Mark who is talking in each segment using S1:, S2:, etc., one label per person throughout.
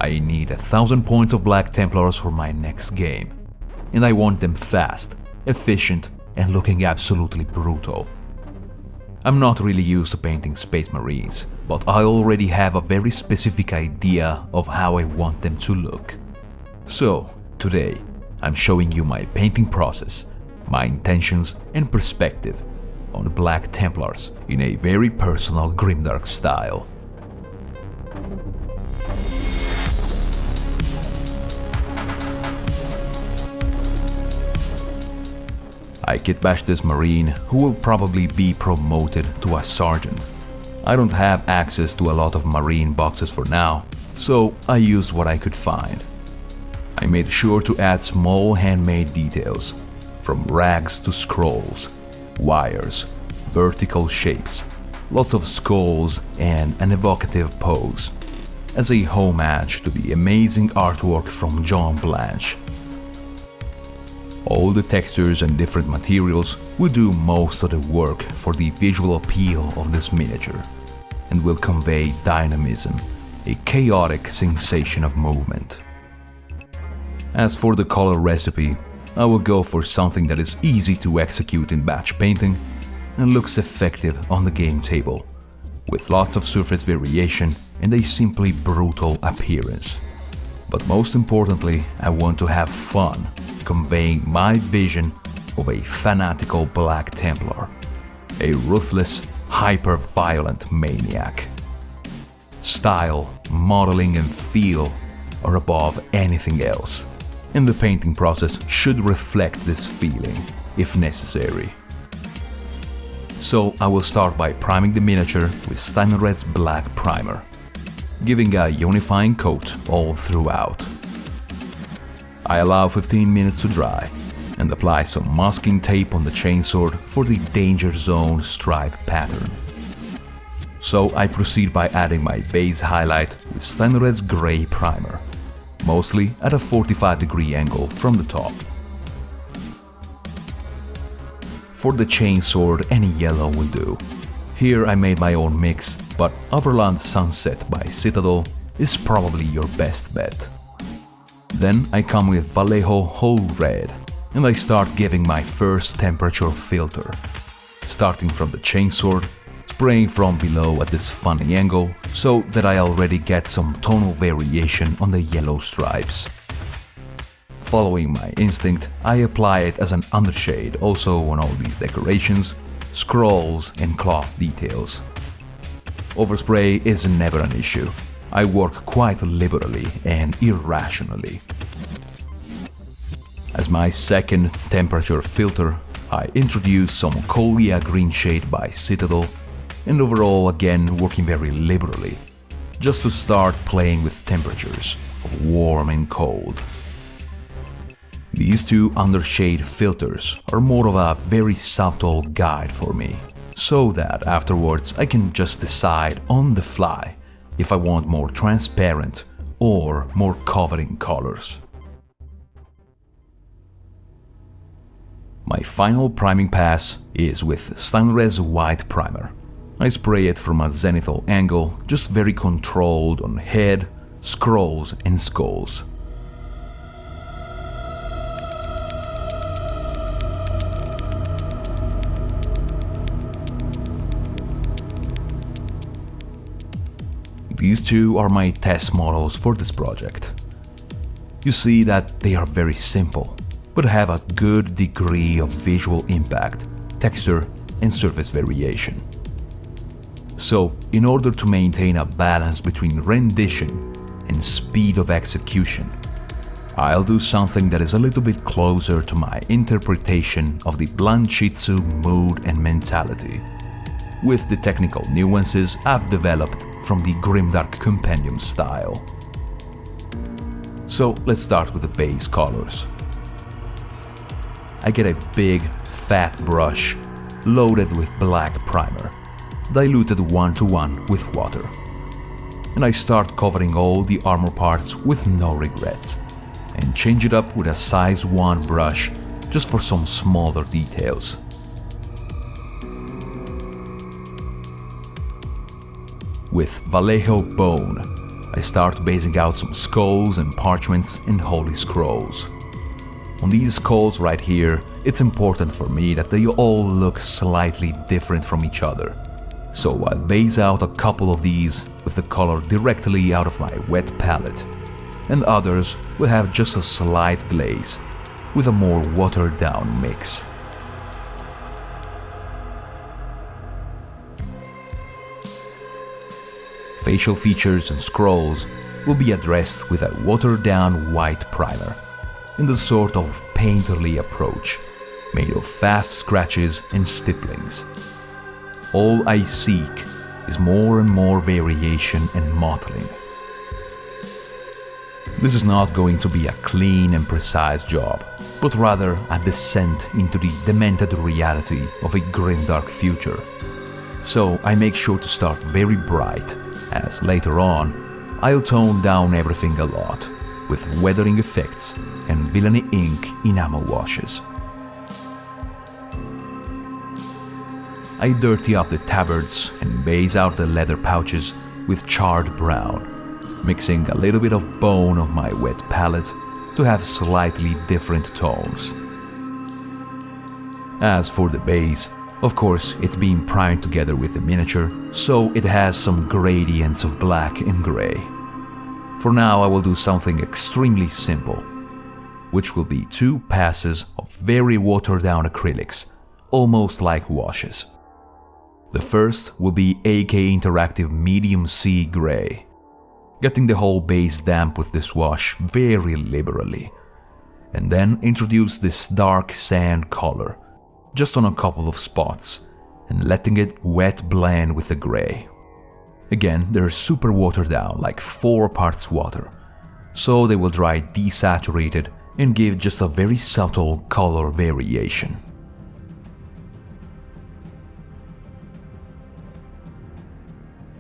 S1: I need 1,000 points of Black Templars for my next game, and I want them fast, efficient, and looking absolutely brutal. I'm not really used to painting Space Marines, but I already have a very specific idea of how I want them to look. So, today, I'm showing you my painting process, my intentions and perspective on the Black Templars in a very personal Grimdark style. I kitbash this Marine who will probably be promoted to a Sergeant. I don't have access to a lot of Marine boxes for now, so I used what I could find. I made sure to add small handmade details, from rags to scrolls, wires, vertical shapes, lots of skulls and an evocative pose, as a homage to the amazing artwork from John Blanche. All the textures and different materials will do most of the work for the visual appeal of this miniature, and will convey dynamism, a chaotic sensation of movement. As for the color recipe, I will go for something that is easy to execute in batch painting and looks effective on the game table, with lots of surface variation and a simply brutal appearance. But most importantly, I want to have fun conveying my vision of a fanatical Black Templar, a ruthless, hyper-violent maniac. Style, modeling and feel are above anything else, and the painting process should reflect this feeling, if necessary. So I will start by priming the miniature with Steinred's black primer, giving a unifying coat all throughout. I allow 15 minutes to dry and apply some masking tape on the chainsword for the danger zone stripe pattern. So I proceed by adding my base highlight with Steinred's gray primer, mostly at a 45-degree angle from the top. For the chainsword, any yellow will do. Here I made my own mix, but Overland Sunset by Citadel is probably your best bet. Then I come with Vallejo Whole Red, and I start giving my first temperature filter, starting from the chainsword, spraying from below at this funny angle so that I already get some tonal variation on the yellow stripes. Following my instinct, I apply it as an undershade also on all these decorations, scrolls and cloth details. Overspray is never an issue. I work quite liberally and irrationally. As my second temperature filter, I introduce some Colia green shade by Citadel, and overall again working very liberally, just to start playing with temperatures of warm and cold. These two undershade filters are more of a very subtle guide for me, so that afterwards I can just decide on the fly if I want more transparent or more covering colors. My final priming pass is with Steinred's white primer. I spray it from a zenithal angle, just very controlled on head, scrolls and skulls. These two are my test models for this project. You see that they are very simple, but have a good degree of visual impact, texture and surface variation. So, in order to maintain a balance between rendition and speed of execution, I'll do something that is a little bit closer to my interpretation of the Blanchitsu mood and mentality, with the technical nuances I've developed from the Grimdark Compendium style. So let's start with the base colors. I get a big, fat brush loaded with black primer, diluted 1:1 with water, and I start covering all the armor parts with no regrets, and change it up with a size 1 brush just for some smaller details. With Vallejo Bone, I start basing out some skulls and parchments and holy scrolls. On these skulls right here, it's important for me that they all look slightly different from each other. So I'll base out a couple of these with the color directly out of my wet palette, and others will have just a slight glaze with a more watered down mix. Facial features and scrolls will be addressed with a watered down white primer, in the sort of painterly approach, made of fast scratches and stipplings. All I seek is more and more variation and mottling. This is not going to be a clean and precise job, but rather a descent into the demented reality of a grimdark future. So I make sure to start very bright, as later on I'll tone down everything a lot, with weathering effects and villainy ink enamel washes. I dirty up the tabards and base out the leather pouches with charred brown, mixing a little bit of bone of my wet palette to have slightly different tones. As for the base, of course it's being primed together with the miniature, so it has some gradients of black and grey. For now I will do something extremely simple, which will be 2 passes of very watered down acrylics, almost like washes. The first will be AK Interactive Medium C Grey, getting the whole base damp with this wash very liberally, and then introduce this dark sand color, just on a couple of spots, and letting it wet blend with the grey. Again, they're super watered down, like 4 parts water, so they will dry desaturated and give just a very subtle color variation.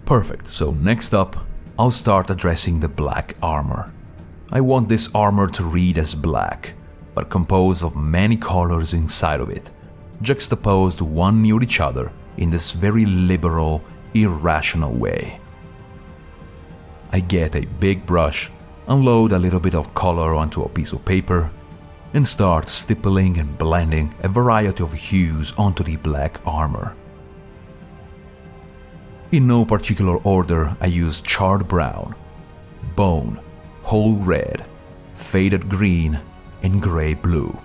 S1: Perfect, so next up, I'll start addressing the black armor. I want this armor to read as black, but composed of many colors inside of it, juxtaposed one near each other in this very liberal, irrational way. I get a big brush, unload a little bit of color onto a piece of paper, and start stippling and blending a variety of hues onto the black armor. In no particular order, I use charred brown, bone, whole red, faded green, and grey blue.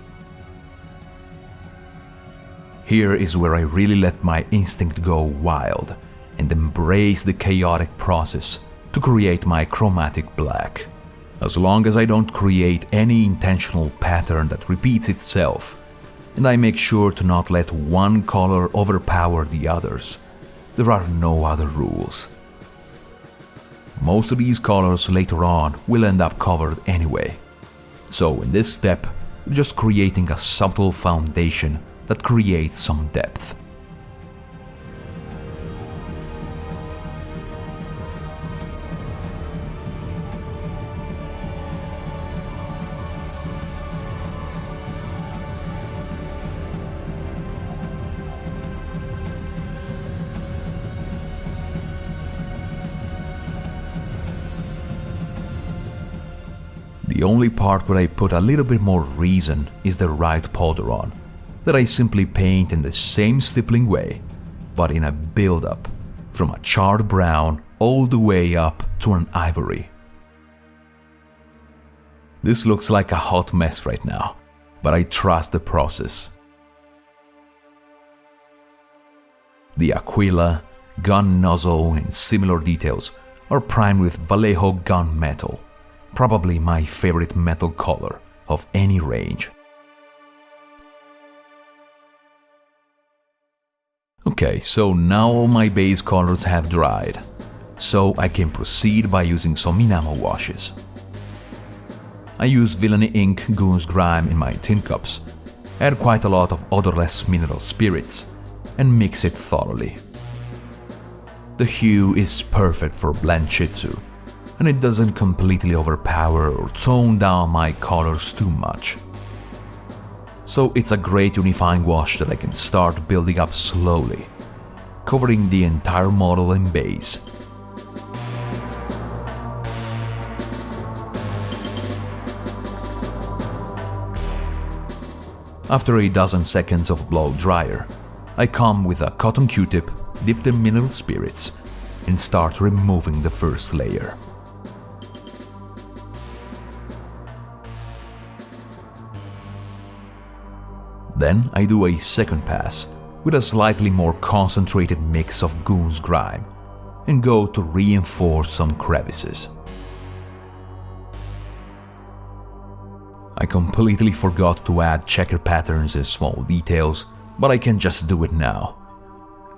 S1: Here is where I really let my instinct go wild and embrace the chaotic process to create my chromatic black. As long as I don't create any intentional pattern that repeats itself, and I make sure to not let one color overpower the others, there are no other rules. Most of these colors later on will end up covered anyway, so in this step, we're just creating a subtle foundation that creates some depth. The only part where I put a little bit more reason is the right polderon, that I simply paint in the same stippling way, but in a build-up, from a charred brown all the way up to an ivory. This looks like a hot mess right now, but I trust the process. The Aquila, gun nozzle, and similar details are primed with Vallejo gunmetal, probably my favorite metal color of any range. Okay, so now all my base colors have dried, so I can proceed by using some enamel washes. I use Villainy Ink Goose Grime in my tin cups, add quite a lot of odorless mineral spirits, and mix it thoroughly. The hue is perfect for Blanchitsu, and it doesn't completely overpower or tone down my colors too much. So it's a great unifying wash that I can start building up slowly, covering the entire model and base. After a dozen seconds of blow dryer, I come with a cotton Q-tip dipped in mineral spirits and start removing the first layer. Then I do a second pass with a slightly more concentrated mix of Goon's Grime and go to reinforce some crevices. I completely forgot to add checker patterns and small details, but I can just do it now.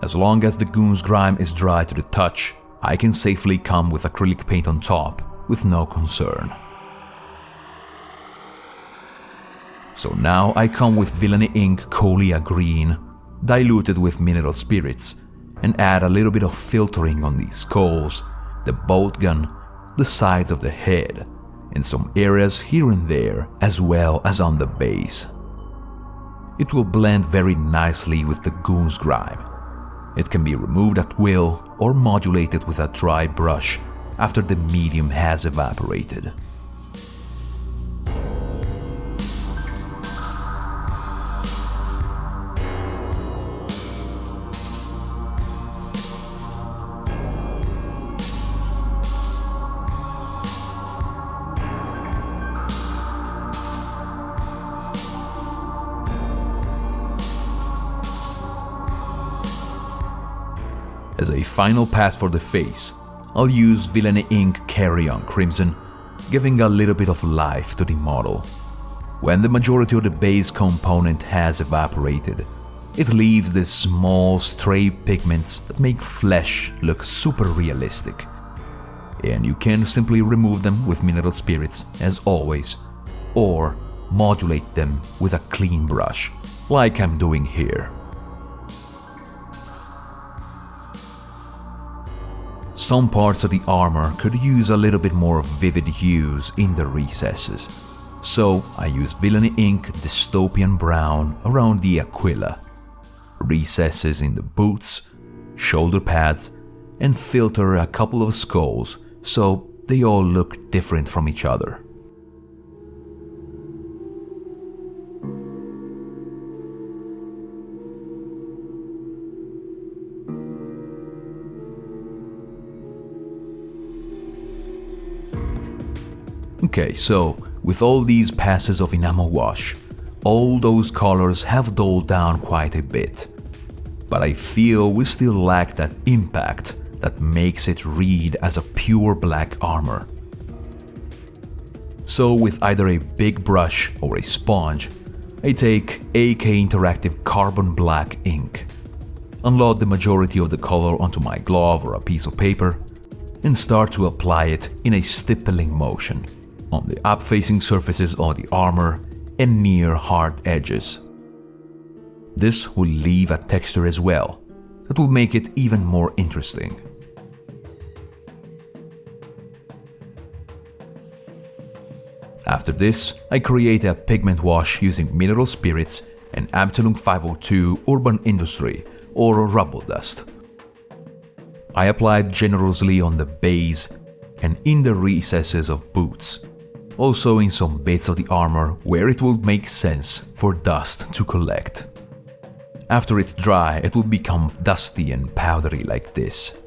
S1: As long as the Goon's Grime is dry to the touch, I can safely come with acrylic paint on top with no concern. So now I come with Villainy Ink Colia Green, diluted with mineral spirits, and add a little bit of filtering on the skulls, the bolt gun, the sides of the head, and some areas here and there, as well as on the base. It will blend very nicely with the Goon's Grime. It can be removed at will or modulated with a dry brush after the medium has evaporated. As a final pass for the face, I'll use Villainy Ink Carrion Crimson, giving a little bit of life to the model. When the majority of the base component has evaporated, it leaves these small stray pigments that make flesh look super realistic. And you can simply remove them with mineral spirits as always, or modulate them with a clean brush, like I'm doing here. Some parts of the armor could use a little bit more vivid hues in the recesses, so I use Villainy Ink Dystopian Brown around the Aquila, recesses in the boots, shoulder pads, and filter a couple of skulls so they all look different from each other. Okay, so with all these passes of enamel wash, all those colors have dulled down quite a bit, but I feel we still lack that impact that makes it read as a pure black armor. So with either a big brush or a sponge, I take AK Interactive Carbon Black ink, unload the majority of the color onto my glove or a piece of paper, and start to apply it in a stippling motion on the up-facing surfaces of the armor and near hard edges. This will leave a texture as well that will make it even more interesting. After this, I create a pigment wash using mineral spirits and Abteilung 502 Urban Industry or rubble dust. I applied generously on the base and in the recesses of boots, also in some bits of the armor where it would make sense for dust to collect. After it's dry, it will become dusty and powdery like this.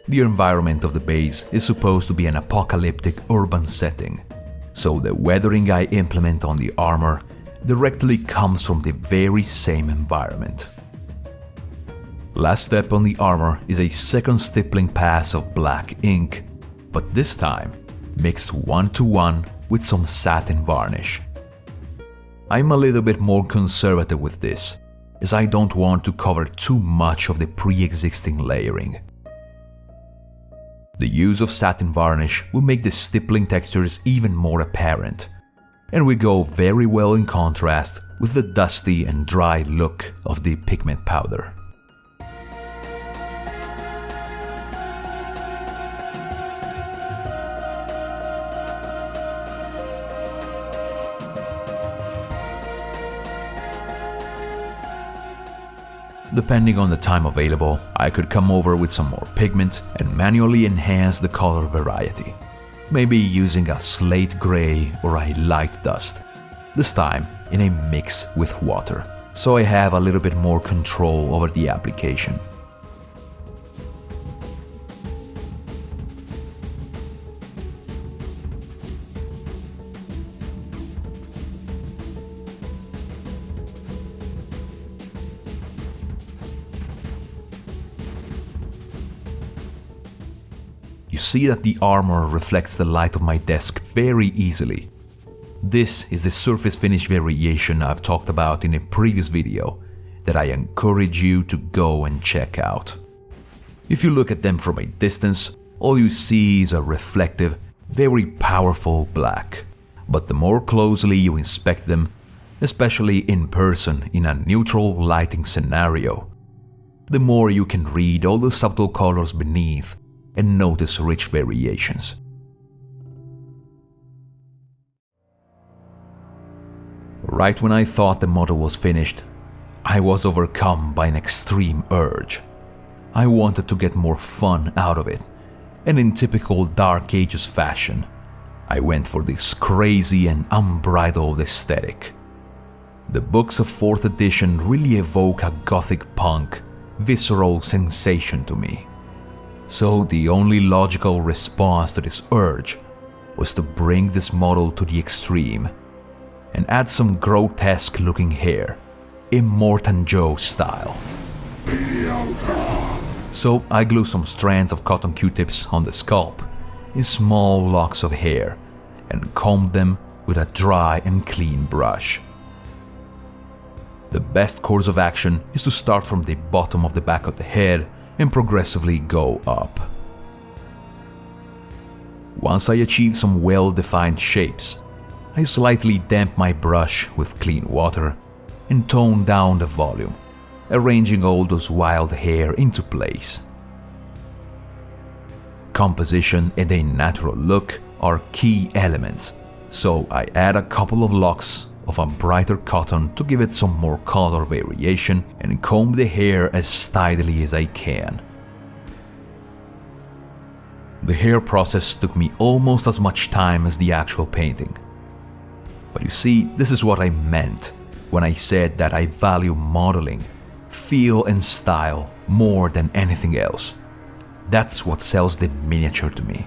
S1: The environment of the base is supposed to be an apocalyptic urban setting, so the weathering I implement on the armor directly comes from the very same environment. Last step on the armor is a second stippling pass of black ink, but this time mixed 1-to-1 with some satin varnish. I'm a little bit more conservative with this, as I don't want to cover too much of the pre-existing layering. The use of satin varnish will make the stippling textures even more apparent, and will go very well in contrast with the dusty and dry look of the pigment powder. Depending on the time available, I could come over with some more pigment and manually enhance the color variety, maybe using a slate gray or a light dust, this time in a mix with water, so I have a little bit more control over the application. You see that the armor reflects the light of my desk very easily. This is the surface finish variation I've talked about in a previous video that I encourage you to go and check out. If you look at them from a distance, all you see is a reflective, very powerful black. But the more closely you inspect them, especially in person in a neutral lighting scenario, the more you can read all the subtle colors beneath and notice rich variations. Right when I thought the model was finished, I was overcome by an extreme urge. I wanted to get more fun out of it, and in typical Dark Ages fashion, I went for this crazy and unbridled aesthetic. The books of 4th edition really evoke a gothic punk, visceral sensation to me. So the only logical response to this urge was to bring this model to the extreme and add some grotesque looking hair, Immortan Joe style. So I glue some strands of cotton Q-tips on the scalp in small locks of hair and comb them with a dry and clean brush. The best course of action is to start from the bottom of the back of the head and progressively go up. Once I achieve some well-defined shapes, I slightly damp my brush with clean water and tone down the volume, arranging all those wild hair into place. Composition and a natural look are key elements, so I add a couple of locks of a brighter cotton to give it some more color variation and comb the hair as tidily as I can. The hair process took me almost as much time as the actual painting. But you see, this is what I meant when I said that I value modeling, feel and style more than anything else. That's what sells the miniature to me.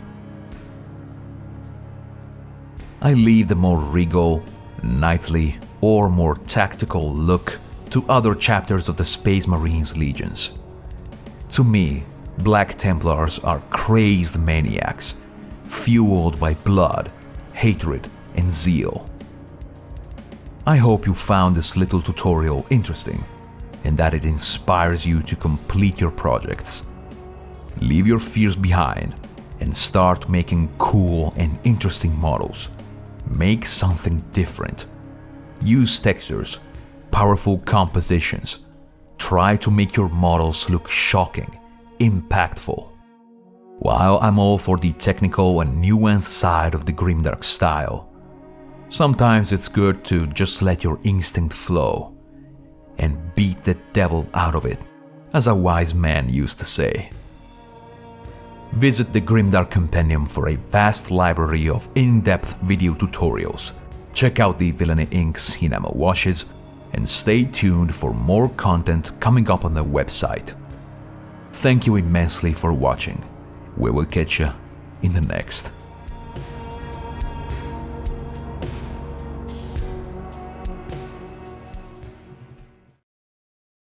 S1: I leave the more regal, knightly, or more tactical look to other chapters of the Space Marines legions. To me, Black Templars are crazed maniacs, fueled by blood, hatred, and zeal. I hope you found this little tutorial interesting, and that it inspires you to complete your projects. Leave your fears behind, and start making cool and interesting models. Make something different. Use textures, powerful compositions. Try to make your models look shocking, impactful. While I'm all for the technical and nuanced side of the Grimdark style, sometimes it's good to just let your instinct flow and beat the devil out of it, as a wise man used to say. Visit the Grimdark Compendium for a vast library of in-depth video tutorials. Check out the Villainy Inc.'s enamel washes, and stay tuned for more content coming up on the website. Thank you immensely for watching. We will catch you in the next.